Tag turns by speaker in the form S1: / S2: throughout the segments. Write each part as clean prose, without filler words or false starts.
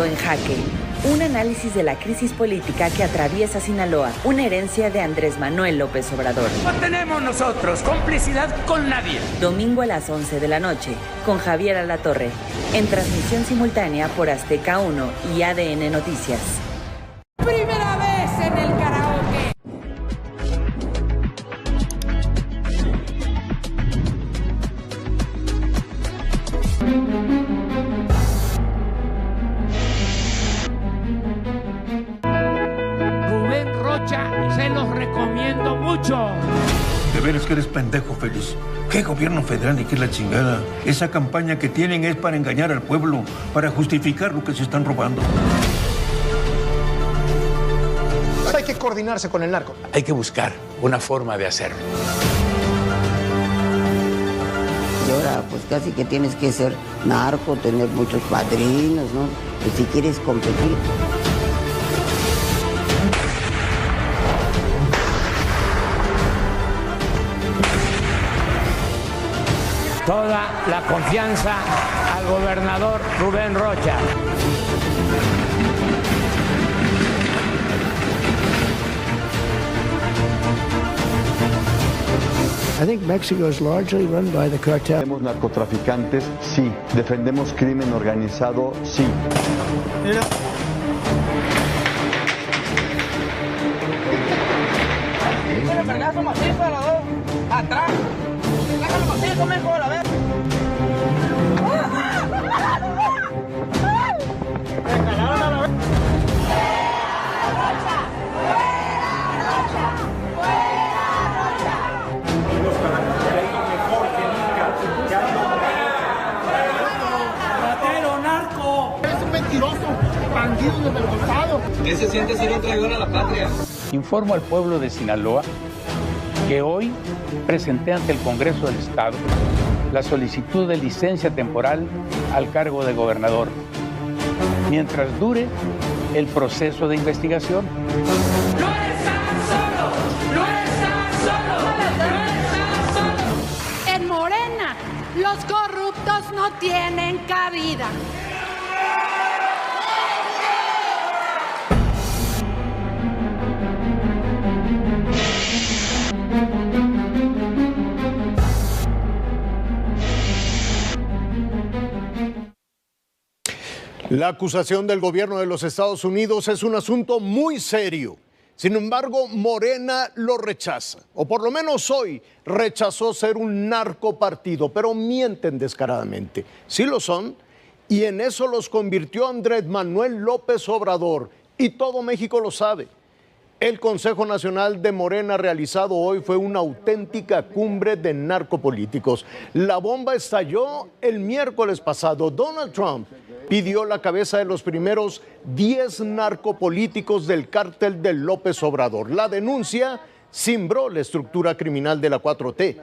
S1: Mundo en Jaque. Un análisis de la crisis política que atraviesa Sinaloa, una herencia de Andrés Manuel López Obrador.
S2: No tenemos nosotros complicidad con nadie.
S1: Domingo a las 11 de la noche, con Javier Alatorre, en transmisión simultánea por Azteca 1 y ADN Noticias.
S3: Primera vez en el karaoke.
S2: Rubén Rocha, se los recomiendo mucho.
S4: De veras que eres pendejo, Félix. ¿Qué gobierno federal ni qué la chingada? Esa campaña que tienen es para engañar al pueblo, para justificar lo que se están robando.
S5: Hay que coordinarse con el narco.
S6: Hay que buscar una forma de hacerlo.
S7: Y ahora, pues casi que tienes que ser narco, tener muchos padrinos, ¿no? Pues si quieres competir.
S2: Toda la confianza al gobernador Rubén Rocha.
S8: I think Mexico is largely run by the cartel.
S9: Defendemos narcotraficantes, sí. Defendemos crimen organizado, sí.
S3: Déjalo macizo a los dos. Atrás. Déjalo macizo, mejor, a ver.
S10: ¿Qué se siente ser un traidor a la patria?
S6: Informo al pueblo de Sinaloa que hoy presenté ante el Congreso del Estado la solicitud de licencia temporal al cargo de gobernador, mientras dure el proceso de investigación.
S3: ¡No están solos! ¡No están solos! ¡No están solos! En Morena, los corruptos no tienen cabida.
S11: La acusación del gobierno de los Estados Unidos es un asunto muy serio. Sin embargo, Morena lo rechaza, o por lo menos hoy rechazó ser un narcopartido, pero mienten descaradamente. Sí lo son, y en eso los convirtió Andrés Manuel López Obrador, y todo México lo sabe. El Consejo Nacional de Morena realizado hoy fue una auténtica cumbre de narcopolíticos. La bomba estalló el miércoles pasado. Donald Trump pidió la cabeza de los primeros 10 narcopolíticos del cártel de López Obrador. La denuncia cimbró la estructura criminal de la 4T,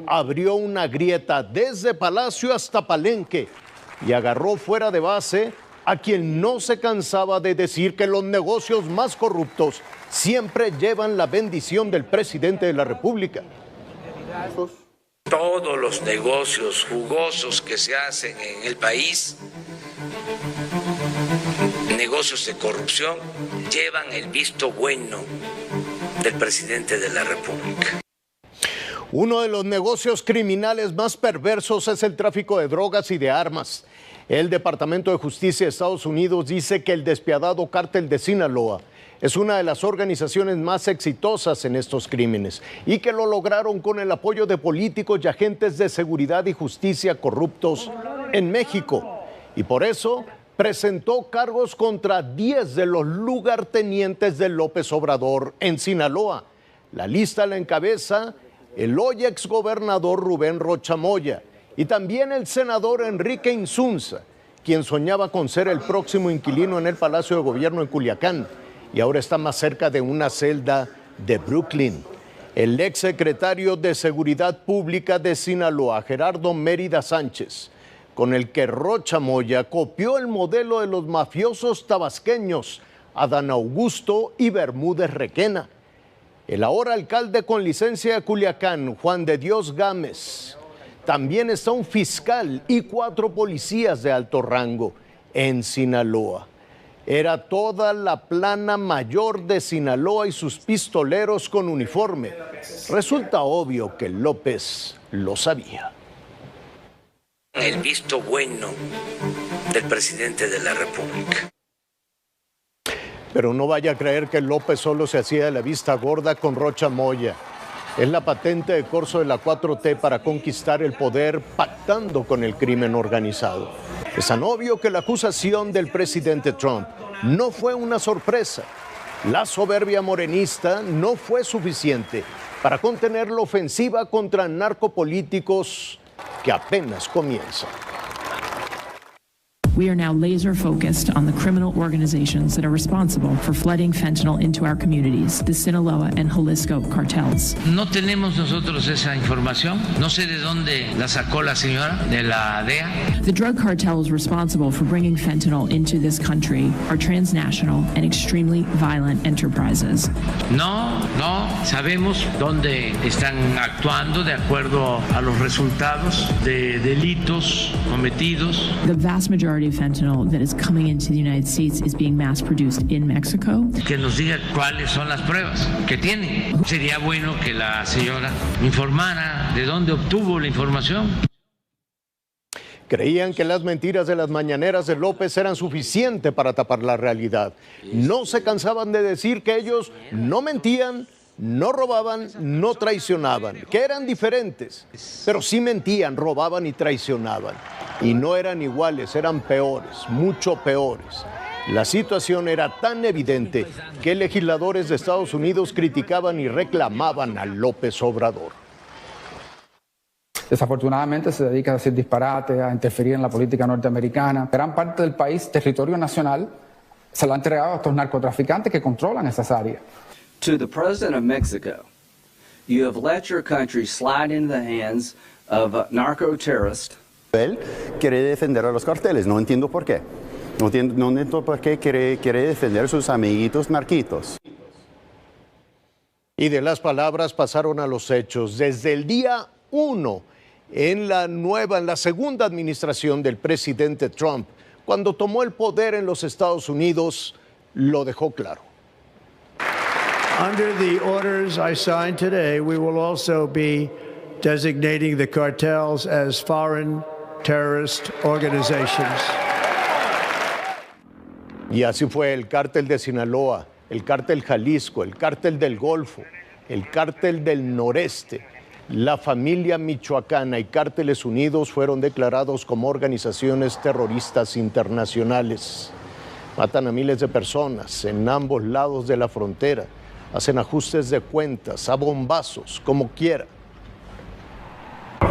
S11: abrió una grieta desde Palacio hasta Palenque y agarró fuera de base a quien no se cansaba de decir que los negocios más corruptos siempre llevan la bendición del presidente de la República.
S6: Todos los negocios jugosos que se hacen en el país, negocios de corrupción, llevan el visto bueno del presidente de la República.
S11: Uno de los negocios criminales más perversos es el tráfico de drogas y de armas. El Departamento de Justicia de Estados Unidos dice que el despiadado cártel de Sinaloa es una de las organizaciones más exitosas en estos crímenes y que lo lograron con el apoyo de políticos y agentes de seguridad y justicia corruptos en México. Y por eso presentó cargos contra 10 de los lugartenientes de López Obrador en Sinaloa. La lista la encabeza el hoy exgobernador Rubén Rocha Moya y también el senador Enrique Insunza, quien soñaba con ser el próximo inquilino en el Palacio de Gobierno en Culiacán y ahora está más cerca de una celda de Brooklyn. El exsecretario de Seguridad Pública de Sinaloa, Gerardo Mérida Sánchez, con el que Rocha Moya copió el modelo de los mafiosos tabasqueños Adán Augusto y Bermúdez Requena. El ahora alcalde con licencia de Culiacán, Juan de Dios Gámez. También está un fiscal y 4 policías de alto rango en Sinaloa. era toda la plana mayor de Sinaloa y sus pistoleros con uniforme. Resulta obvio que López lo sabía.
S12: El visto bueno del presidente de la República.
S11: Pero no vaya a creer que López solo se hacía de la vista gorda con Rocha Moya. Es la patente de corso de la 4T para conquistar el poder pactando con el crimen organizado. Es tan obvio que la acusación del presidente Trump no fue una sorpresa. La soberbia morenista no fue suficiente para contener la ofensiva contra narcopolíticos que apenas comienza.
S13: We are now laser focused on the criminal organizations that are responsible for flooding fentanyl into our communities, the Sinaloa and Jalisco cartels.
S14: No tenemos nosotros esa información. No sé de dónde la sacó la señora de la DEA.
S13: The drug cartels responsible for bringing fentanyl into this country are transnational and extremely violent enterprises.
S14: No sabemos dónde están actuando de acuerdo a los resultados de delitos cometidos.
S13: The vast majority of fentanyl that is coming into the United States is being mass produced in Mexico.
S14: Que nos diga cuáles son las pruebas que tienen. Sería bueno que la señora informara de dónde obtuvo la información.
S11: Creían que las mentiras de las mañaneras de López eran suficientes para tapar la realidad. No se cansaban de decir que ellos no mentían, no robaban, no traicionaban, que eran diferentes, pero sí mentían, robaban y traicionaban. Y no eran iguales, eran peores, mucho peores. La situación era tan evidente que legisladores de Estados Unidos criticaban y reclamaban a López Obrador.
S15: Desafortunadamente se dedica a decir disparates, a interferir en la política norteamericana. Gran parte del país, territorio nacional, se lo ha entregado a estos narcotraficantes que controlan esas áreas.
S16: To the president of Mexico, you have let your country slide into the hands of narco-terrorists.
S17: Él quiere defender a los carteles, no entiendo por qué. No entiendo por qué quiere defender a sus amiguitos narquitos.
S11: Y de las palabras pasaron a los hechos. Desde el día 1, en la segunda administración del presidente Trump, cuando tomó el poder en los Estados Unidos, lo dejó claro.
S8: Under the orders I signed today, we will also be designating the cartels as foreign terrorist organizations.
S11: Y así fue el cártel de Sinaloa, el cártel Jalisco, el cártel del Golfo, el cártel del Noreste, la familia michoacana y Cárteles Unidos fueron declarados como organizaciones terroristas internacionales. Matan a miles de personas en ambos lados de la frontera. Hacen ajustes de cuentas, a bombazos, como quiera.
S3: ¿Qué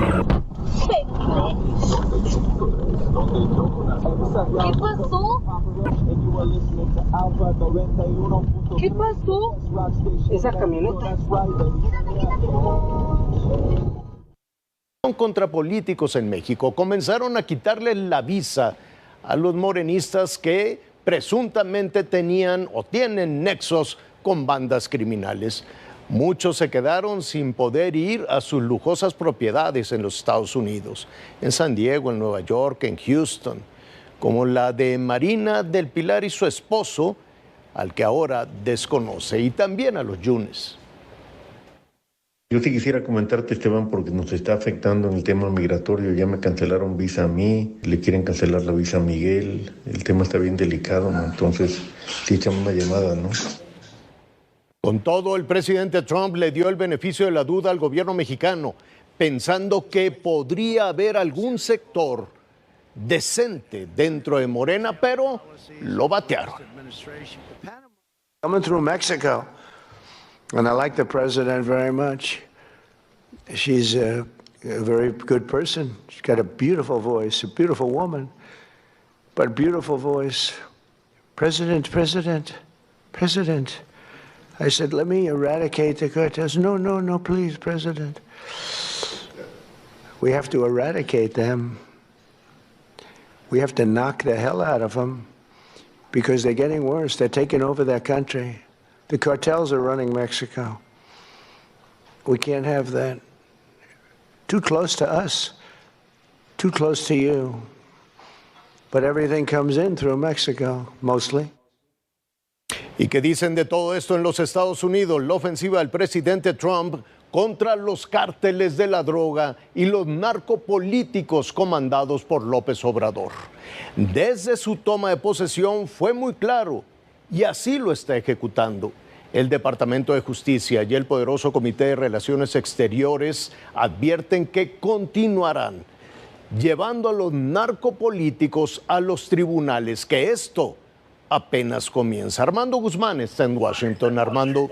S3: pasó? ¿Qué pasó? Esa camioneta.
S11: Contra políticos en México comenzaron a quitarle la visa a los morenistas que presuntamente tenían o tienen nexos con bandas criminales. Muchos se quedaron sin poder ir a sus lujosas propiedades en los Estados Unidos, en San Diego, en Nueva York, en Houston, como la de Marina del Pilar y su esposo, al que ahora desconoce, y también a los Yunes.
S4: Yo sí quisiera comentarte, Esteban, porque nos está afectando en el tema migratorio. Ya me cancelaron visa a mí, le quieren cancelar la visa a Miguel. El tema está bien delicado, ¿no? Entonces, sí, echamos una llamada, ¿no?
S11: Con todo, el presidente Trump le dio el beneficio de la duda al gobierno mexicano, pensando que podría haber algún sector decente dentro de Morena, pero lo batearon.
S8: Coming through Mexico, and I like the president very much. She's a very good person. She's got a beautiful voice, a beautiful woman, but beautiful voice. President. I said, let me eradicate the cartels. No, please, President. We have to eradicate them. We have to knock the hell out of them because they're getting worse. They're taking over their country. The cartels are running Mexico. We can't have that. Too close to us, too close to you. But everything comes in through Mexico, mostly.
S11: ¿Y qué dicen de todo esto en los Estados Unidos? La ofensiva del presidente Trump contra los cárteles de la droga y los narcopolíticos comandados por López Obrador. Desde su toma de posesión fue muy claro y así lo está ejecutando. El Departamento de Justicia y el poderoso Comité de Relaciones Exteriores advierten que continuarán llevando a los narcopolíticos a los tribunales, que esto apenas comienza. Armando Guzmán está en Washington. Armando.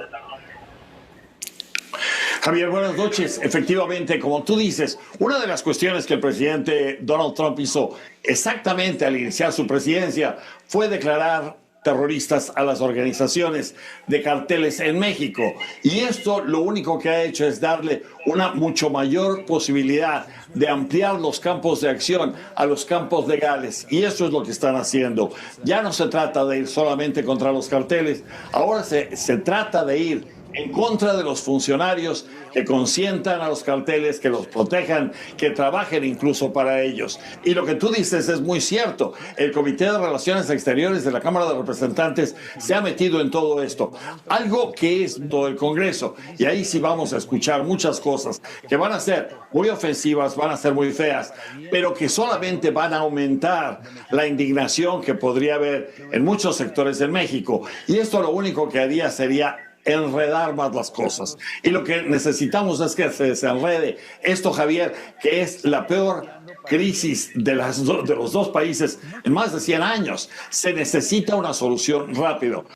S18: Javier, buenas noches. Efectivamente, como tú dices, una de las cuestiones que el presidente Donald Trump hizo exactamente al iniciar su presidencia fue declarar terroristas a las organizaciones de carteles en México. Y esto lo único que ha hecho es darle una mucho mayor posibilidad de ampliar los campos de acción a los campos legales. Y eso es lo que están haciendo. Ya no se trata de ir solamente contra los carteles, ahora se trata de ir en contra de los funcionarios que consientan a los carteles, que los protejan, que trabajen incluso para ellos. Y lo que tú dices es muy cierto. El Comité de Relaciones Exteriores de la Cámara de Representantes se ha metido en todo esto. Algo que es todo el Congreso. Y ahí sí vamos a escuchar muchas cosas que van a ser muy ofensivas, van a ser muy feas, pero que solamente van a aumentar la indignación que podría haber en muchos sectores de México. Y esto lo único que haría sería enredar más las cosas. Y lo que necesitamos es que se desenrede esto, Javier, que es la peor crisis de los dos países en más de 100 años. Se necesita una solución rápido.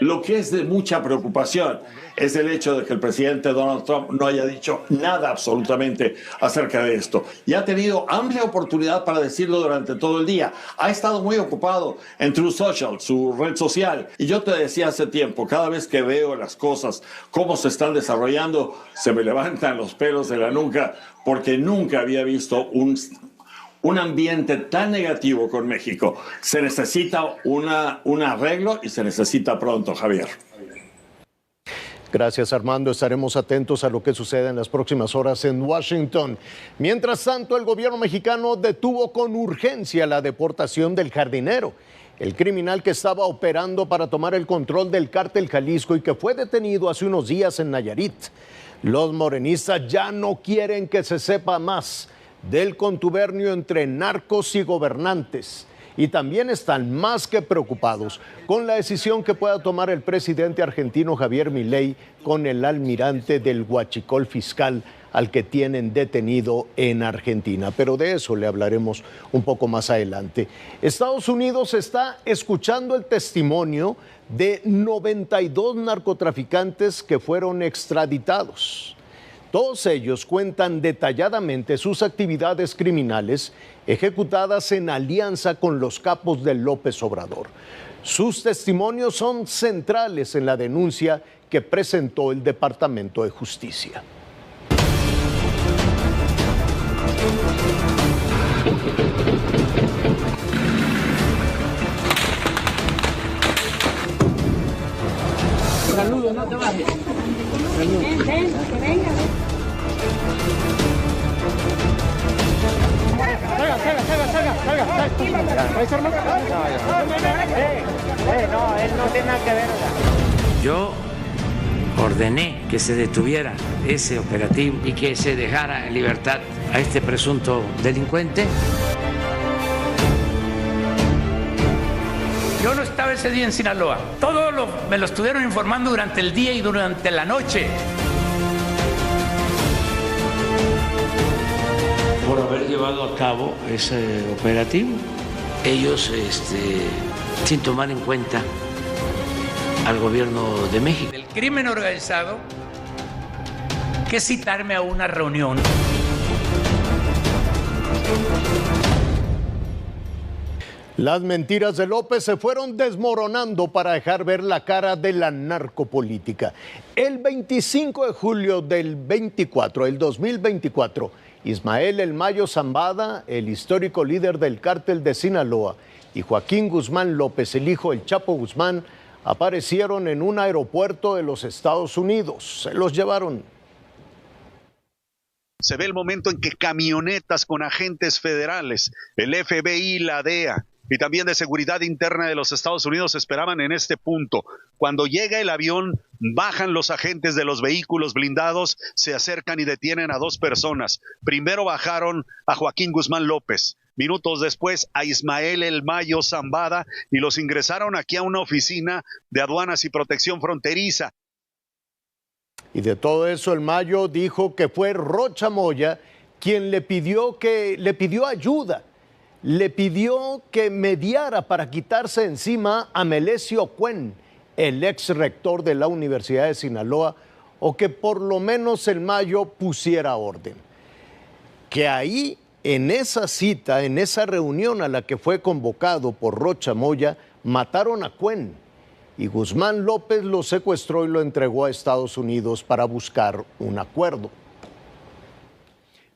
S18: Lo que es de mucha preocupación es el hecho de que el presidente Donald Trump no haya dicho nada absolutamente acerca de esto. Y ha tenido amplia oportunidad para decirlo durante todo el día. Ha estado muy ocupado en Truth Social, su red social. Y yo te decía hace tiempo, cada vez que veo las cosas, cómo se están desarrollando, se me levantan los pelos de la nuca, porque nunca había visto un ambiente tan negativo con México. Se necesita un arreglo y se necesita pronto, Javier.
S11: Gracias, Armando. Estaremos atentos a lo que suceda en las próximas horas en Washington. Mientras tanto, el gobierno mexicano detuvo con urgencia la deportación del Jardinero, el criminal que estaba operando para tomar el control del cártel Jalisco y que fue detenido hace unos días en Nayarit. Los morenistas ya no quieren que se sepa más del contubernio entre narcos y gobernantes. Y también están más que preocupados con la decisión que pueda tomar el presidente argentino Javier Milei con el almirante del huachicol fiscal al que tienen detenido en Argentina. Pero de eso le hablaremos un poco más adelante. Estados Unidos está escuchando el testimonio de 92 narcotraficantes que fueron extraditados. Todos ellos cuentan detalladamente sus actividades criminales ejecutadas en alianza con los capos de López Obrador. Sus testimonios son centrales en la denuncia que presentó el Departamento de Justicia.
S3: Saludos, no te bajes. Ven, que venga.
S2: No, él no tiene nada que ver.
S14: Yo ordené que se detuviera ese operativo y que se dejara en libertad a este presunto delincuente. Yo no estaba ese día en Sinaloa. Me lo estuvieron informando durante el día y durante la noche. Por haber llevado a cabo ese operativo, ellos sin tomar en cuenta al gobierno de México. El crimen organizado, que citarme a una reunión.
S11: Las mentiras de López se fueron desmoronando para dejar ver la cara de la narcopolítica. El 25 de julio del 2024, Ismael El Mayo Zambada, el histórico líder del cártel de Sinaloa, y Joaquín Guzmán López, el hijo del Chapo Guzmán, aparecieron en un aeropuerto de los Estados Unidos. Se los llevaron.
S19: Se ve el momento en que camionetas con agentes federales, el FBI, la DEA y también de seguridad interna de los Estados Unidos esperaban en este punto. Cuando llega el avión, bajan los agentes de los vehículos blindados, se acercan y detienen a 2 personas. Primero bajaron a Joaquín Guzmán López, minutos después a Ismael El Mayo Zambada, y los ingresaron aquí a una oficina de aduanas y protección fronteriza.
S11: Y de todo eso, El Mayo dijo que fue Rocha Moya quien le pidió ayuda, le pidió que mediara para quitarse encima a Melesio Cuen, el ex rector de la Universidad de Sinaloa, o que por lo menos El Mayo pusiera orden. Que ahí, en esa cita, en esa reunión a la que fue convocado por Rocha Moya, mataron a Cuen y Guzmán López lo secuestró y lo entregó a Estados Unidos para buscar un acuerdo.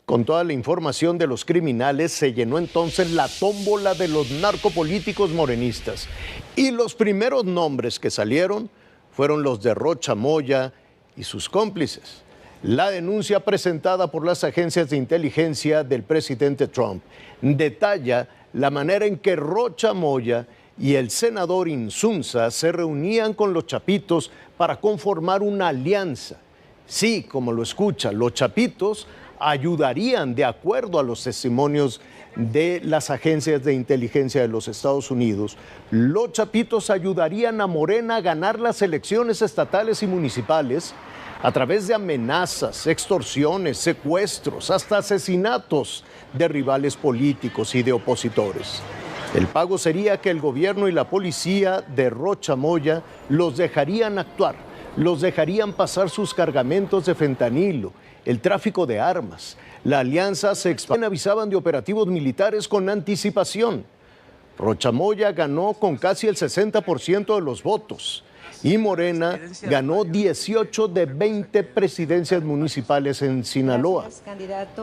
S11: Con toda la información de los criminales se llenó entonces la tómbola de los narcopolíticos morenistas y los primeros nombres que salieron fueron los de Rocha Moya y sus cómplices. La denuncia presentada por las agencias de inteligencia del presidente Trump detalla la manera en que Rocha Moya y el senador Insunza se reunían con los Chapitos para conformar una alianza. Sí, como lo escucha, los Chapitos ayudarían, de acuerdo a los testimonios de las agencias de inteligencia de los Estados Unidos, los Chapitos ayudarían a Morena a ganar las elecciones estatales y municipales a través de amenazas, extorsiones, secuestros, hasta asesinatos de rivales políticos y de opositores. El pago sería que el gobierno y la policía de Rocha Moya los dejarían actuar, los dejarían pasar sus cargamentos de fentanilo, el tráfico de armas. La alianza se expandía, avisaban de operativos militares con anticipación. Rocha Moya ganó con casi el 60% de los votos y Morena ganó 18 de 20 presidencias municipales en Sinaloa.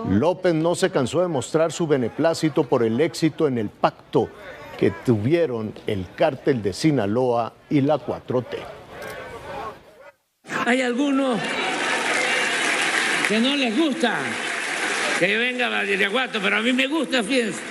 S11: López no se cansó de mostrar su beneplácito por el éxito en el pacto que tuvieron el cártel de Sinaloa y la 4T.
S14: Hay algunos que no les gusta que yo venga a Badiraguato, pero a mí me gusta, fíjense.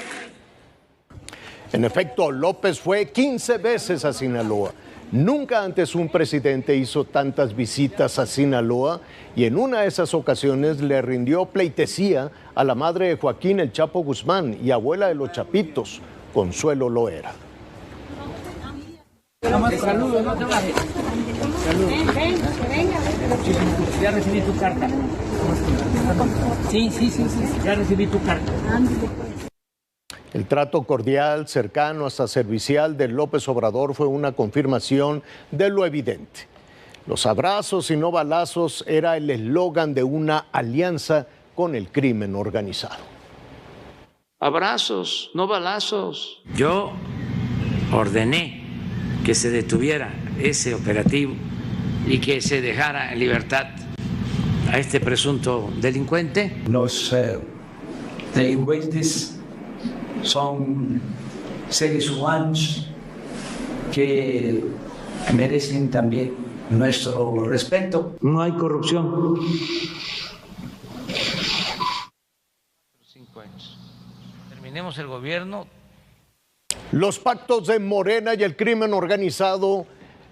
S11: En efecto, López fue 15 veces a Sinaloa. Nunca antes un presidente hizo tantas visitas a Sinaloa y en una de esas ocasiones le rindió pleitesía a la madre de Joaquín El Chapo Guzmán y abuela de los Chapitos, Consuelo Loera.
S14: Saludos, no te bajes. Saludos. Ya recibí tu carta. Sí, ya recibí tu carta.
S11: El trato cordial, cercano, hasta servicial de López Obrador fue una confirmación de lo evidente. Los abrazos y no balazos era el eslogan de una alianza con el crimen organizado.
S14: Abrazos, no balazos. Yo ordené que se detuviera ese operativo y que se dejara en libertad a este presunto delincuente.
S20: Los delincuentes son seres humanos que merecen también nuestro respeto.
S14: No hay corrupción. 5 años. Terminemos el gobierno.
S11: Los pactos de Morena y el crimen organizado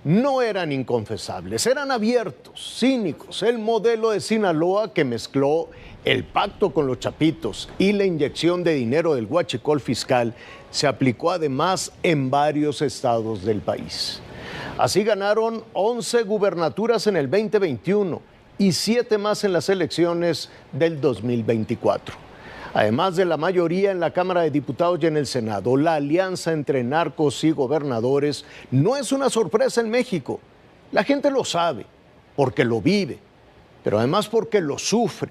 S11: no eran inconfesables, eran abiertos, cínicos. El modelo de Sinaloa que mezcló el pacto con los Chapitos y la inyección de dinero del huachicol fiscal se aplicó además en varios estados del país. Así ganaron 11 gubernaturas en el 2021 y 7 más en las elecciones del 2024. Además de la mayoría en la Cámara de Diputados y en el Senado, la alianza entre narcos y gobernadores no es una sorpresa en México. La gente lo sabe, porque lo vive, pero además porque lo sufre.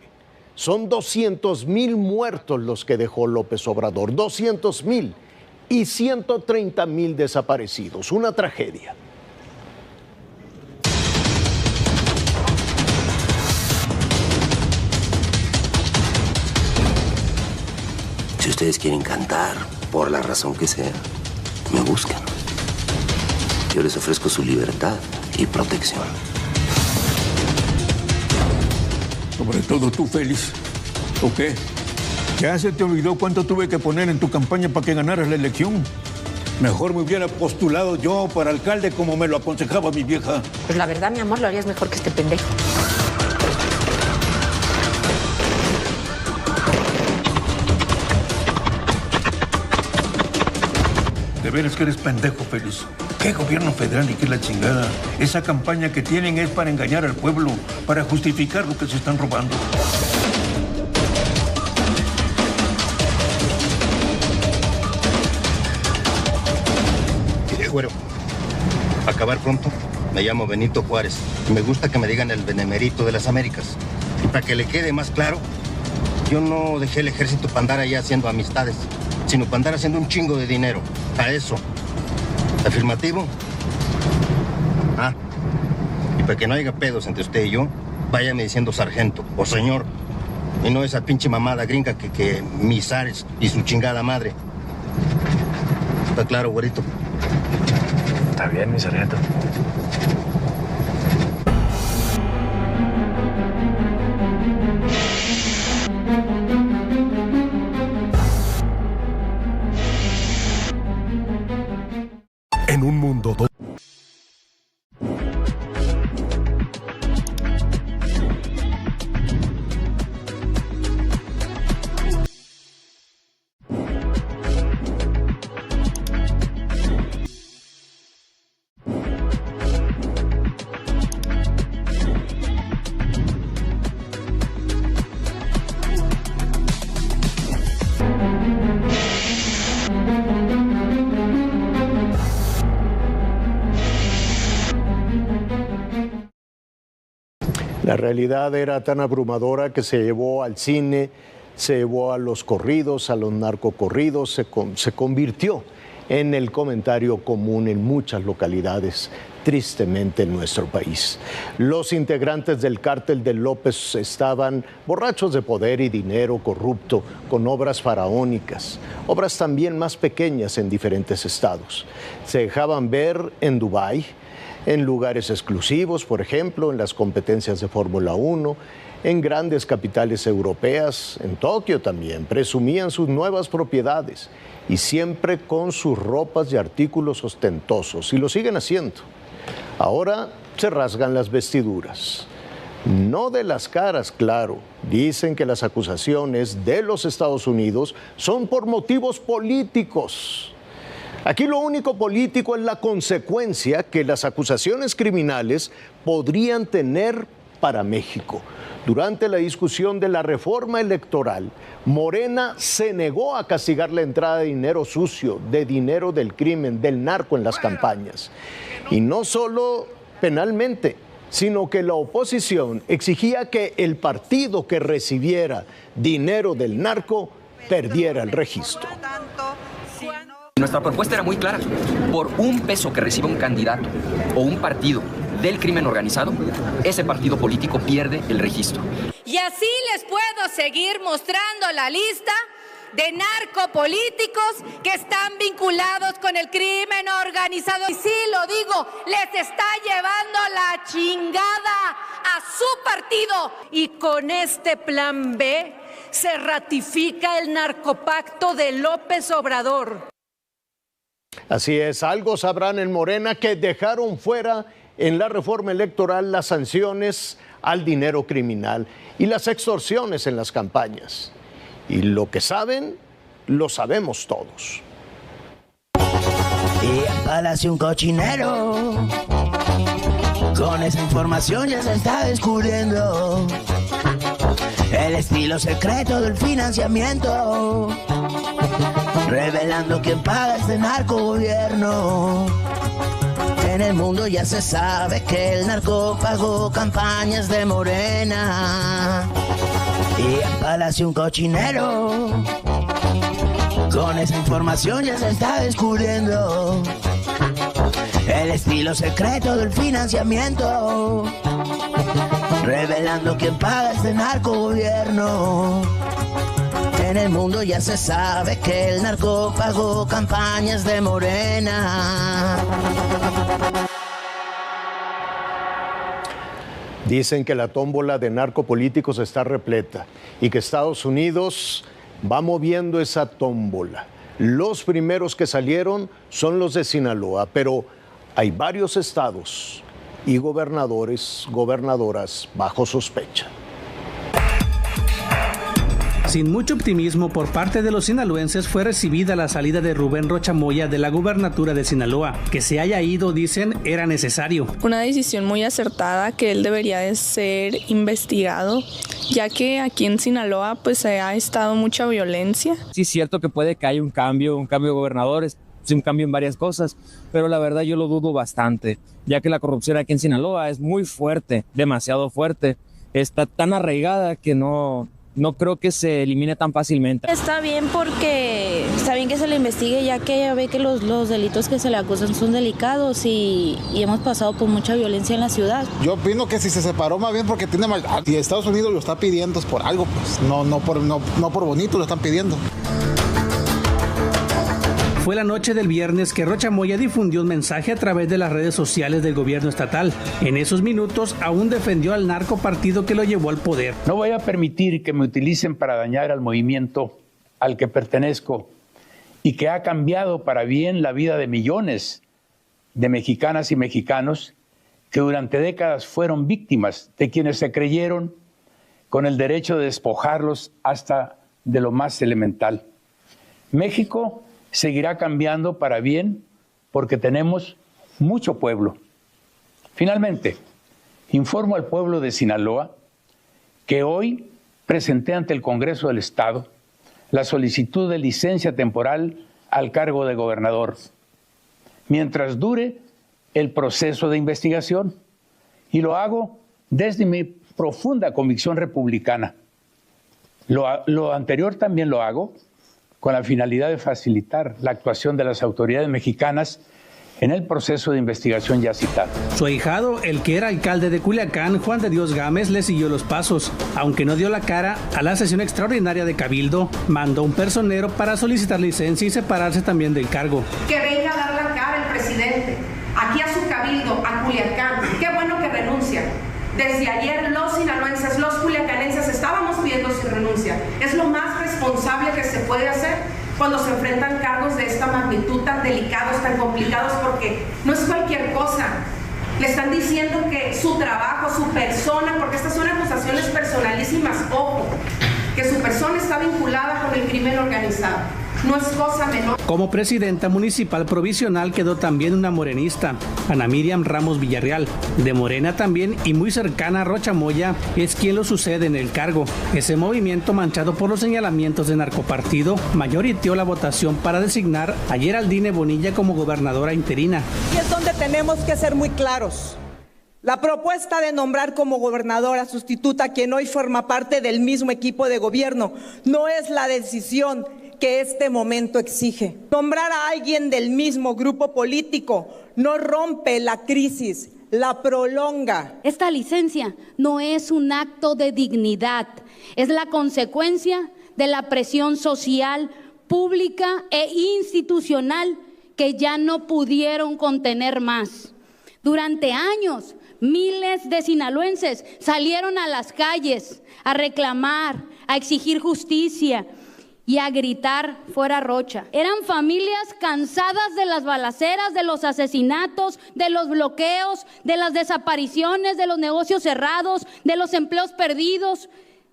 S11: Son 200,000 muertos los que dejó López Obrador, 200,000 y 130,000 desaparecidos, una tragedia.
S21: Si ustedes quieren cantar, por la razón que sea, me buscan. Yo les ofrezco su libertad y protección.
S22: Sobre todo tú, Félix. ¿O qué? ¿Ya se te olvidó cuánto tuve que poner en tu campaña para que ganaras la elección? Mejor me hubiera postulado yo para alcalde como me lo aconsejaba mi vieja.
S1: Pues la verdad, mi amor, lo harías mejor que este pendejo.
S22: De veras que eres pendejo, Félix. ¿Qué gobierno federal y qué la chingada? Esa campaña que tienen es para engañar al pueblo, para justificar lo que se están robando.
S5: Güero, para acabar pronto, me llamo Benito Juárez y me gusta que me digan el benemérito de las Américas. Y para que le quede más claro, yo no dejé el ejército para andar allá haciendo amistades, sino para andar haciendo un chingo de dinero. A eso. ¿Afirmativo? Ah, y para que no haya pedos entre usted y yo, váyame diciendo sargento o señor. Y no esa pinche mamada gringa que Misares y su chingada madre. ¿Está claro, güerito?
S23: Está bien, mi sargento.
S24: En un mundo donde
S11: la realidad era tan abrumadora que se llevó al cine, se llevó a los corridos, a los narcocorridos, se convirtió en el comentario común en muchas localidades, tristemente en nuestro país. Los integrantes del cártel de López estaban borrachos de poder y dinero corrupto, con obras faraónicas, obras también más pequeñas en diferentes estados. Se dejaban ver en Dubái, en lugares exclusivos, por ejemplo, en las competencias de Fórmula 1, en grandes capitales europeas, en Tokio también, presumían sus nuevas propiedades y siempre con sus ropas y artículos ostentosos, y lo siguen haciendo. Ahora se rasgan las vestiduras. No de las caras, claro. Dicen que las acusaciones de los Estados Unidos son por motivos políticos. Aquí lo único político es la consecuencia que las acusaciones criminales podrían tener para México. Durante la discusión de la reforma electoral, Morena se negó a castigar la entrada de dinero sucio, de dinero del crimen, del narco en las campañas. Y no solo penalmente, sino que la oposición exigía que el partido que recibiera dinero del narco perdiera el registro.
S25: Nuestra propuesta era muy clara. Por un peso que reciba un candidato o un partido del crimen organizado, ese partido político pierde el registro.
S3: Y así les puedo seguir mostrando la lista de narcopolíticos que están vinculados con el crimen organizado. Y sí, lo digo, les está llevando la chingada a su partido. Y con este plan B se ratifica el narcopacto de López Obrador.
S11: Así es, algo sabrán en Morena que dejaron fuera en la reforma electoral las sanciones al dinero criminal y las extorsiones en las campañas. Y lo que saben, lo sabemos todos.
S26: Y en Palacio un cochinero, con esa información ya se está descubriendo el estilo secreto del financiamiento, revelando quién paga este narcogobierno. En el mundo ya se sabe que el narco pagó campañas de Morena. Y en Palacio un cochinero, con esa información ya se está descubriendo el estilo secreto del financiamiento, revelando quién paga este narcogobierno. En el mundo ya se sabe que el narco pagó campañas de Morena.
S11: Dicen que la tómbola de narcopolíticos está repleta y que Estados Unidos va moviendo esa tómbola. Los primeros que salieron son los de Sinaloa, pero hay varios estados y gobernadores, gobernadoras bajo sospecha.
S6: Sin mucho optimismo por parte de los sinaloenses fue recibida la salida de Rubén Rocha Moya de la gubernatura de Sinaloa. Que se haya ido, dicen, era necesario.
S7: Una decisión muy acertada, que él debería de ser investigado, ya que aquí en Sinaloa pues ha estado mucha violencia.
S9: Sí, es cierto que puede que haya un cambio de gobernadores, un cambio en varias cosas, pero la verdad yo lo dudo bastante, ya que la corrupción aquí en Sinaloa es muy fuerte, demasiado fuerte, está tan arraigada que no creo que se elimine tan fácilmente.
S10: Está bien porque está bien que se le investigue, ya que ella ve que los delitos que se le acusan son delicados y hemos pasado por mucha violencia en la ciudad.
S12: Yo opino que si se separó más bien porque tiene mal, y Estados Unidos lo está pidiendo es por algo, pues no por bonito lo están pidiendo.
S6: Fue la noche del viernes que Rocha Moya difundió un mensaje a través de las redes sociales del gobierno estatal. En esos minutos aún defendió al narcopartido que lo llevó al poder.
S20: No voy a permitir que me utilicen para dañar al movimiento al que pertenezco y que ha cambiado para bien la vida de millones de mexicanas y mexicanos que durante décadas fueron víctimas de quienes se creyeron con el derecho de despojarlos hasta de lo más elemental. México seguirá cambiando para bien porque tenemos mucho pueblo. Finalmente, informo al pueblo de Sinaloa que hoy presenté ante el Congreso del Estado la solicitud de licencia temporal al cargo de gobernador, mientras dure el proceso de investigación, y lo hago desde mi profunda convicción republicana. Lo anterior también lo hago con la finalidad de facilitar la actuación de las autoridades mexicanas en el proceso de investigación ya citado.
S6: Su ahijado, el que era alcalde de Culiacán, Juan de Dios Gámez, le siguió los pasos. Aunque no dio la cara a la sesión extraordinaria de Cabildo, mandó un personero para solicitar licencia y separarse también del cargo.
S3: Que venga a dar la cara el presidente, aquí a su Cabildo, a Culiacán. Qué bueno que renuncia. Desde ayer los sinaloenses, los culiacanenses estábamos pidiendo su renuncia. Es lo más responsable que se puede hacer cuando se enfrentan cargos de esta magnitud, tan delicados, tan complicados, porque no es cualquier cosa. Le están diciendo que su trabajo, su persona, porque estas son acusaciones personalísimas, ojo, que su persona está vinculada con el crimen organizado. No es cosa menor.
S6: Como presidenta municipal provisional quedó también una morenista, Ana Miriam Ramos Villarreal. De Morena también y muy cercana a Rocha Moya es quien lo sucede en el cargo. Ese movimiento, manchado por los señalamientos de narcopartido, mayoriteó la votación para designar a Geraldine Bonilla como gobernadora interina.
S13: Y es donde tenemos que ser muy claros. La propuesta de nombrar como gobernadora sustituta a quien hoy forma parte del mismo equipo de gobierno no es la decisión que este momento exige. Nombrar a alguien del mismo grupo político no rompe la crisis, la prolonga.
S27: Esta licencia no es un acto de dignidad, es la consecuencia de la presión social, pública e institucional que ya no pudieron contener más. Durante años, miles de sinaloenses salieron a las calles a reclamar, a exigir justicia y a gritar fuera Rocha. Eran familias cansadas de las balaceras, de los asesinatos, de los bloqueos, de las desapariciones, de los negocios cerrados, de los empleos perdidos,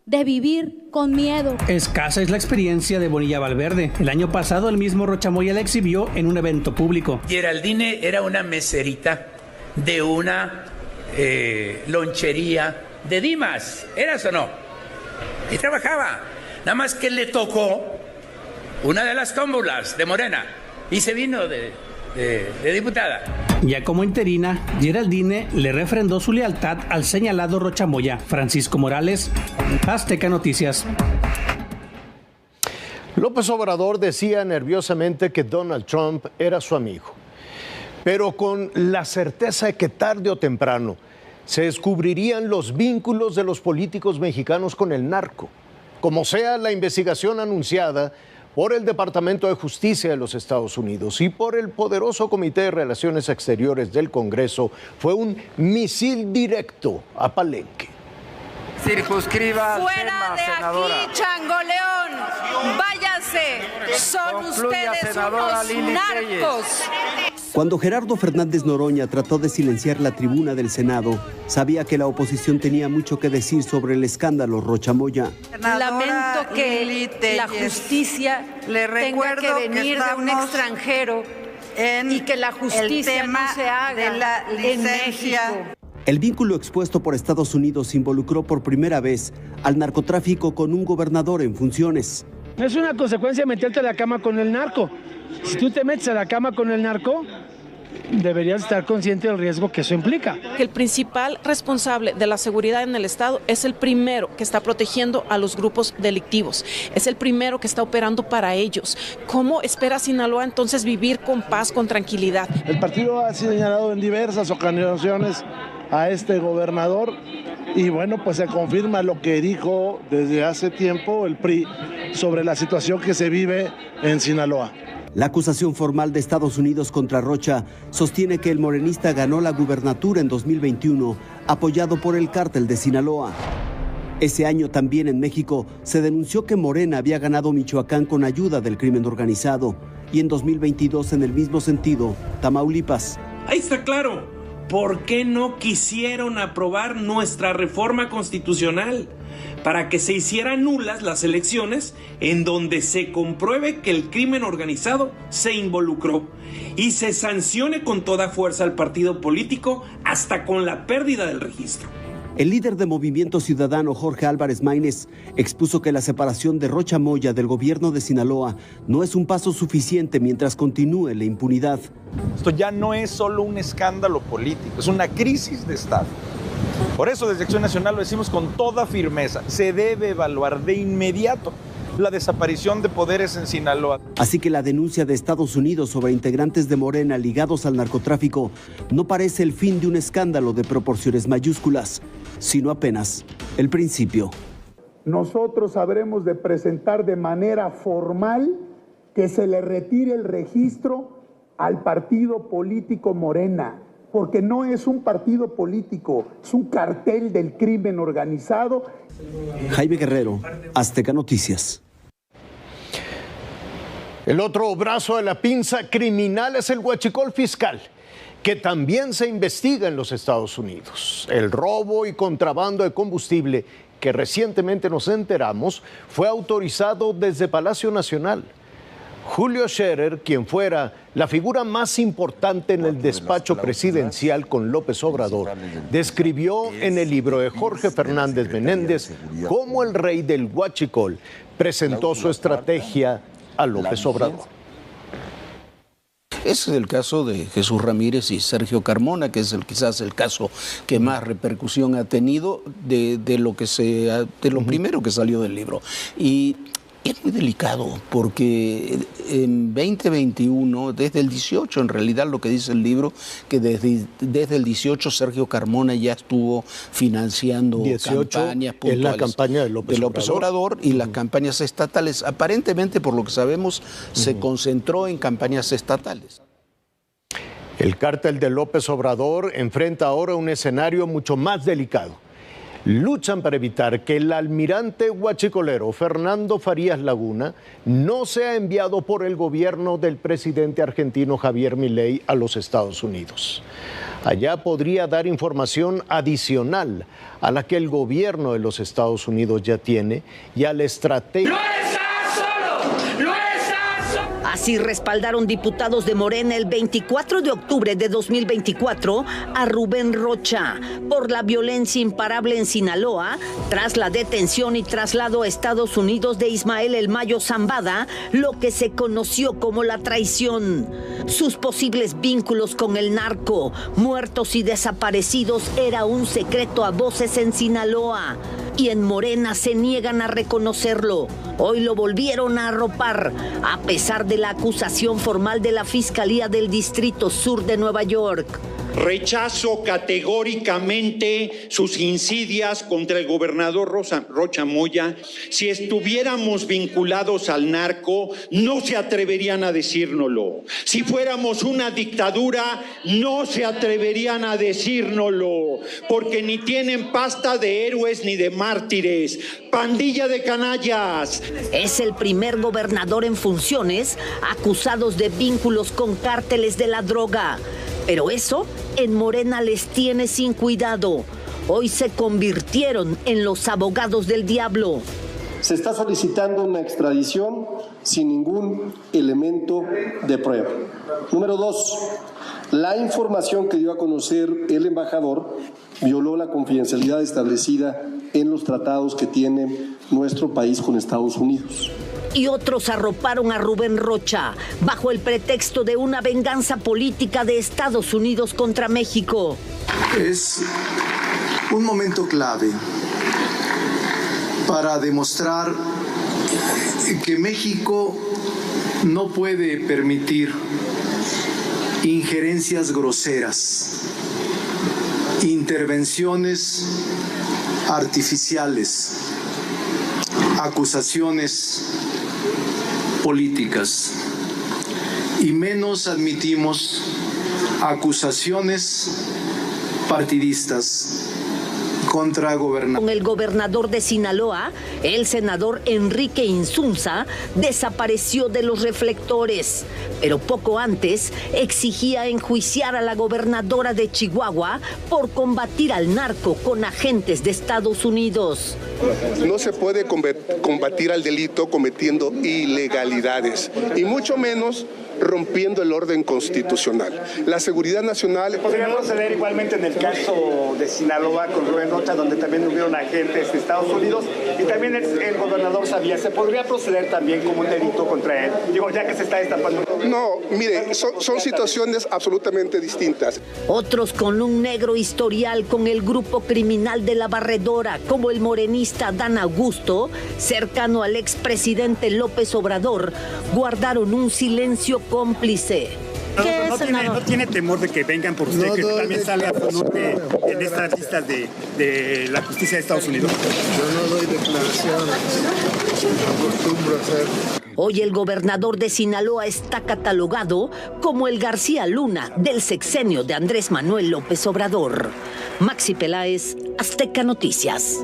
S27: de vivir con miedo.
S6: Escasa es la experiencia de Bonilla Valverde. El año pasado el mismo Rocha Moya la exhibió en un evento público.
S20: Geraldine era una meserita de una lonchería de Dimas, ¿eras o no? Y trabajaba. Nada más que le tocó una de las tómbolas de Morena y se vino de diputada.
S6: Ya como interina, Geraldine le refrendó su lealtad al señalado Rocha Moya. Francisco Morales, Azteca Noticias.
S11: López Obrador decía nerviosamente que Donald Trump era su amigo, pero con la certeza de que tarde o temprano se descubrirían los vínculos de los políticos mexicanos con el narco. Como sea, la investigación anunciada por el Departamento de Justicia de los Estados Unidos y por el poderoso Comité de Relaciones Exteriores del Congreso fue un misil directo a Palenque.
S28: Circunscriba al
S3: Fuera
S28: tema,
S3: de
S28: senadora.
S3: aquí, Changoleón. Váyanse Son ustedes unos narcos.
S2: Cuando Gerardo Fernández Noroña trató de silenciar la tribuna del Senado, sabía que la oposición tenía mucho que decir sobre el escándalo Rocha Moya.
S3: Lamento que la justicia tenga que venir de un extranjero y que la justicia no se haga en México.
S2: El vínculo expuesto por Estados Unidos involucró por primera vez al narcotráfico con un gobernador en funciones.
S4: Es una consecuencia de meterte a la cama con el narco. Si tú te metes a la cama con el narco, deberías estar consciente del riesgo que eso implica.
S8: El principal responsable de la seguridad en el Estado es el primero que está protegiendo a los grupos delictivos, es el primero que está operando para ellos. ¿Cómo espera Sinaloa entonces vivir con paz, con tranquilidad?
S15: El partido ha señalado en diversas ocasiones a este gobernador y bueno, pues se confirma lo que dijo desde hace tiempo el PRI sobre la situación que se vive en Sinaloa.
S2: La acusación formal de Estados Unidos contra Rocha sostiene que el morenista ganó la gubernatura en 2021, apoyado por el cártel de Sinaloa. Ese año también en México se denunció que Morena había ganado Michoacán con ayuda del crimen organizado, y en 2022 en el mismo sentido, Tamaulipas.
S16: Ahí está claro. ¿Por qué no quisieron aprobar nuestra reforma constitucional para que se hicieran nulas las elecciones en donde se compruebe que el crimen organizado se involucró y se sancione con toda fuerza al partido político hasta con la pérdida del registro?
S2: El líder de Movimiento Ciudadano, Jorge Álvarez Maínez, expuso que la separación de Rocha Moya del gobierno de Sinaloa no es un paso suficiente mientras continúe la impunidad.
S17: Esto ya no es solo un escándalo político, es una crisis de Estado. Por eso desde Acción Nacional lo decimos con toda firmeza, se debe evaluar de inmediato la desaparición de poderes en Sinaloa.
S2: Así que la denuncia de Estados Unidos sobre integrantes de Morena ligados al narcotráfico no parece el fin de un escándalo de proporciones mayúsculas, sino apenas el principio.
S18: Nosotros habremos de presentar de manera formal que se le retire el registro al partido político Morena, porque no es un partido político, es un cartel del crimen organizado.
S2: Jaime Guerrero, Azteca Noticias.
S11: El otro brazo de la pinza criminal es el huachicol fiscal, que también se investiga en los Estados Unidos. El robo y contrabando de combustible, que recientemente nos enteramos, fue autorizado desde Palacio Nacional. Julio Scherer, quien fuera la figura más importante en el despacho presidencial con López Obrador, describió en el libro de Jorge Fernández Menéndez cómo el rey del huachicol presentó su estrategia a López Obrador.
S28: Ese es el caso de Jesús Ramírez y Sergio Carmona, que es quizás el caso que más repercusión ha tenido de lo primero que salió del libro. Y es muy delicado porque en 2021, desde el 18, en realidad lo que dice el libro, que desde el 18 Sergio Carmona ya estuvo financiando campañas puntuales.
S11: Es la campaña de López
S28: Obrador y las campañas estatales. Aparentemente, por lo que sabemos, se concentró en campañas estatales.
S11: El cártel de López Obrador enfrenta ahora un escenario mucho más delicado. Luchan para evitar que el almirante huachicolero Fernando Farías Laguna no sea enviado por el gobierno del presidente argentino Javier Milei a los Estados Unidos. Allá podría dar información adicional a la que el gobierno de los Estados Unidos ya tiene y a la estrategia.
S29: Así respaldaron diputados de Morena el 24 de octubre de 2024 a Rubén Rocha por la violencia imparable en Sinaloa tras la detención y traslado a Estados Unidos de Ismael El Mayo Zambada, lo que se conoció como la traición. Sus posibles vínculos con el narco, muertos y desaparecidos era un secreto a voces en Sinaloa. Y en Morena se niegan a reconocerlo. Hoy lo volvieron a arropar, a pesar de la acusación formal de la Fiscalía del Distrito Sur de Nueva York.
S1: Rechazo categóricamente sus insidias contra el gobernador Rocha Moya. Si estuviéramos vinculados al narco, no se atreverían a decírnoslo. Si fuéramos una dictadura, no se atreverían a decírnoslo, porque ni tienen pasta de héroes ni de mártires. ¡Pandilla de canallas!
S29: Es el primer gobernador en funciones acusados de vínculos con cárteles de la droga. Pero eso en Morena les tiene sin cuidado. Hoy se convirtieron en los abogados del diablo.
S5: Se está solicitando una extradición sin ningún elemento de prueba. Número 2, la información que dio a conocer el embajador violó la confidencialidad establecida en los tratados que tiene nuestro país con Estados Unidos.
S29: Y otros arroparon a Rubén Rocha bajo el pretexto de una venganza política de Estados Unidos contra México.
S14: Es un momento clave para demostrar que México no puede permitir injerencias groseras, intervenciones artificiales, acusaciones políticas, y menos admitimos acusaciones partidistas contra gobernadores.
S29: Con el gobernador de Sinaloa, el senador Enrique Insunza desapareció de los reflectores, pero poco antes exigía enjuiciar a la gobernadora de Chihuahua por combatir al narco con agentes de Estados Unidos.
S19: No se puede combatir al delito cometiendo ilegalidades, y mucho menos rompiendo el orden constitucional. La seguridad nacional...
S21: ¿Podría proceder igualmente en el caso de Sinaloa con Rubén Rocha, donde también hubieron agentes de Estados Unidos y también el gobernador sabía? ¿Se podría proceder también como un delito contra él? Digo, ya que se está destapando...
S19: No, mire, son situaciones absolutamente distintas.
S29: Otros con un negro historial con el grupo criminal de La Barredora, como el morenista Dan Augusto, cercano al expresidente López Obrador, guardaron un silencio cómplice.
S21: ¿No tiene temor de que vengan por usted, que también salga su nombre en estas listas de la justicia de Estados Unidos?
S14: Yo no doy declaraciones, no acostumbro a hacer.
S29: Hoy el gobernador de Sinaloa está catalogado como el García Luna del sexenio de Andrés Manuel López Obrador. Maxi Peláez, Azteca Noticias.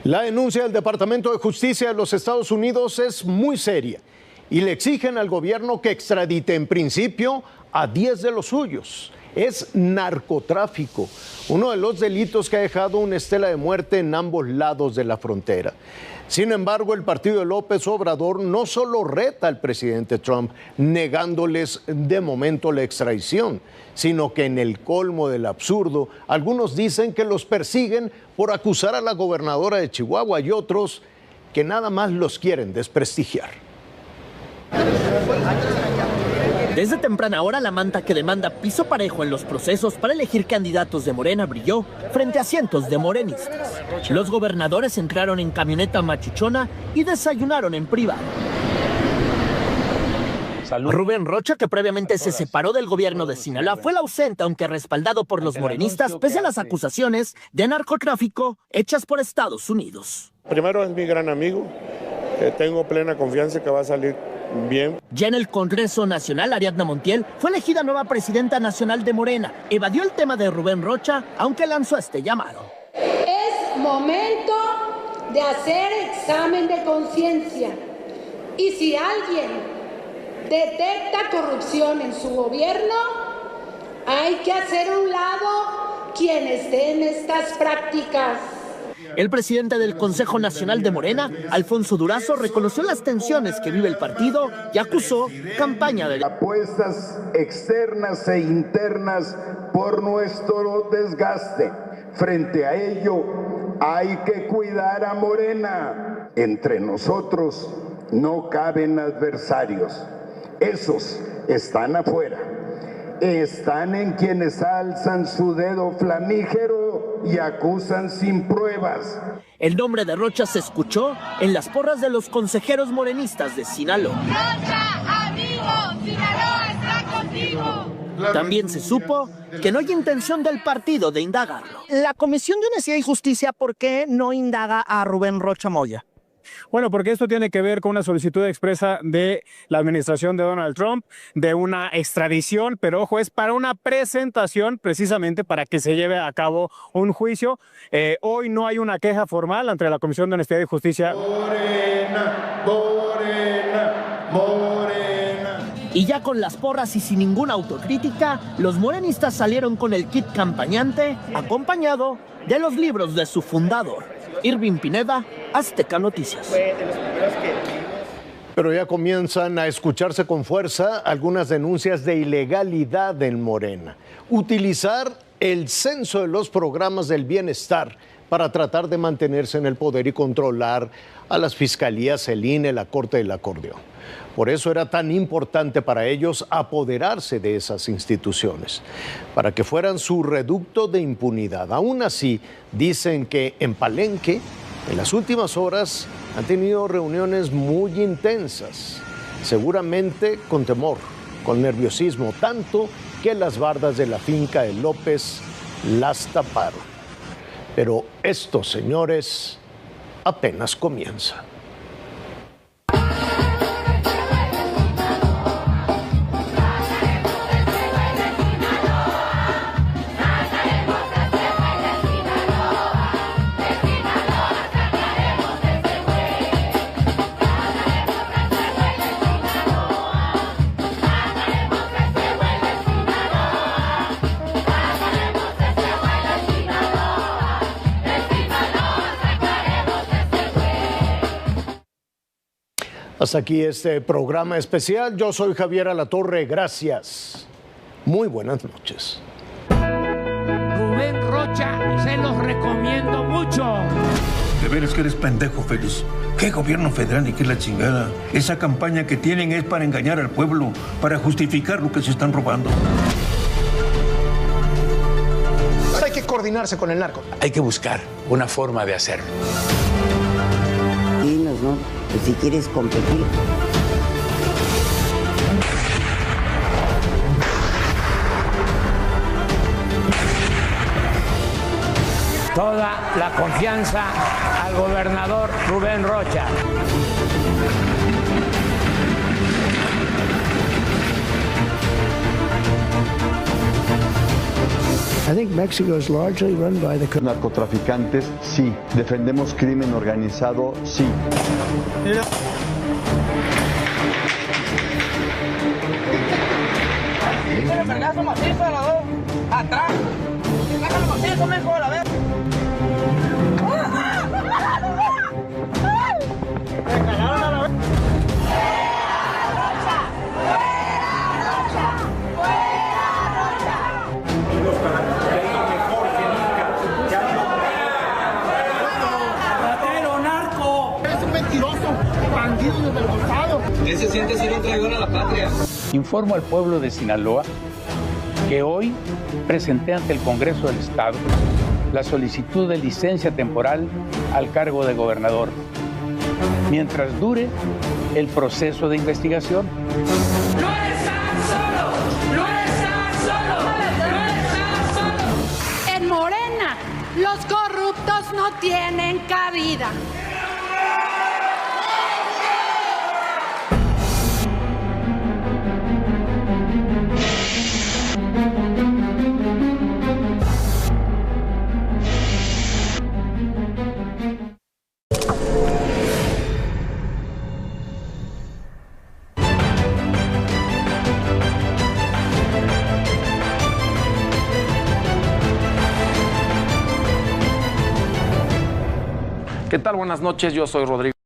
S11: La denuncia del Departamento de Justicia de los Estados Unidos es muy seria y le exigen al gobierno que extradite en principio a 10 de los suyos. Es narcotráfico, uno de los delitos que ha dejado una estela de muerte en ambos lados de la frontera. Sin embargo, el partido de López Obrador no solo reta al presidente Trump negándoles de momento la extradición, sino que en el colmo del absurdo, algunos dicen que los persiguen por acusar a la gobernadora de Chihuahua y otros que nada más los quieren desprestigiar.
S22: Desde temprana hora, la manta que demanda piso parejo en los procesos para elegir candidatos de Morena brilló frente a cientos de morenistas. Los gobernadores entraron en camioneta machuchona y desayunaron en privado. Rubén Rocha, que previamente se separó del gobierno de Sinaloa, fue el ausente, aunque respaldado por los morenistas, pese a las acusaciones de narcotráfico hechas por Estados Unidos.
S15: Primero, es mi gran amigo. Tengo plena confianza que va a salir bien.
S22: Ya en el Congreso Nacional, Ariadna Montiel fue elegida nueva presidenta nacional de Morena. Evadió el tema de Rubén Rocha, aunque lanzó este llamado.
S23: Es momento de hacer examen de conciencia. Y si alguien detecta corrupción en su gobierno, hay que hacer a un lado quienes den estas prácticas.
S22: El presidente del Consejo Nacional de Morena, Alfonso Durazo, reconoció las tensiones que vive el partido y acusó campaña de
S24: apuestas externas e internas por nuestro desgaste. Frente a ello, hay que cuidar a Morena. Entre nosotros no caben adversarios. Esos están afuera. Están en quienes alzan su dedo flamígero y acusan sin pruebas.
S22: El nombre de Rocha se escuchó en las porras de los consejeros morenistas de Sinaloa.
S23: Rocha, amigo, Sinaloa está con
S22: También se supo que no hay intención del partido de indagarlo.
S7: La Comisión de Honestidad y Justicia, ¿por qué no indaga a Rubén Rocha Moya?
S9: Bueno, porque esto tiene que ver con una solicitud expresa de la administración de Donald Trump de una extradición, pero ojo, es para una presentación precisamente para que se lleve a cabo un juicio. Hoy no hay una queja formal ante la Comisión de Honestidad y Justicia.
S24: Morena, Morena, Morena.
S22: Y ya con las porras y sin ninguna autocrítica, los morenistas salieron con el kit campañante acompañado de los libros de su fundador. Irving Pineda, Azteca Noticias.
S11: Pero ya comienzan a escucharse con fuerza algunas denuncias de ilegalidad en Morena. Utilizar el censo de los programas del bienestar para tratar de mantenerse en el poder y controlar a las fiscalías, el INE, la Corte del Acordeón. Por eso era tan importante para ellos apoderarse de esas instituciones, para que fueran su reducto de impunidad. Aún así, dicen que en Palenque, en las últimas horas, han tenido reuniones muy intensas, seguramente con temor, con nerviosismo, tanto que las bardas de la finca de López las taparon. Pero esto, señores, apenas comienza. Hasta aquí este programa especial. Yo soy Javier Alatorre. Gracias. Muy buenas noches.
S10: Rubén Rocha, se los recomiendo mucho.
S12: De veras que eres pendejo, Félix. ¿Qué gobierno federal ni qué la chingada? Esa campaña que tienen es para engañar al pueblo, para justificar lo que se están robando.
S13: Ahora hay que coordinarse con el narco.
S20: Hay que buscar una forma de hacerlo.
S25: Dinos, ¿no? Pues si quieres competir.
S10: Toda la confianza al gobernador Rubén Rocha.
S26: I think Mexico is largely run by the
S27: narcotraficantes, sí. Defendemos crimen organizado, sí.
S30: El vergazo macizo a la dos. Atrás. Déjalo macizo mejor, a ver. Me calaron a la vez.
S31: ¿Qué se siente ser un traidor a la patria?
S32: Informo al pueblo de Sinaloa que hoy presenté ante el Congreso del Estado la solicitud de licencia temporal al cargo de gobernador, mientras dure el proceso de investigación.
S10: ¡No están solos! ¡No están solos! ¡No están solos!
S23: En Morena, los corruptos no tienen cabida.
S33: ¿Qué tal? Buenas noches, yo soy Rodrigo.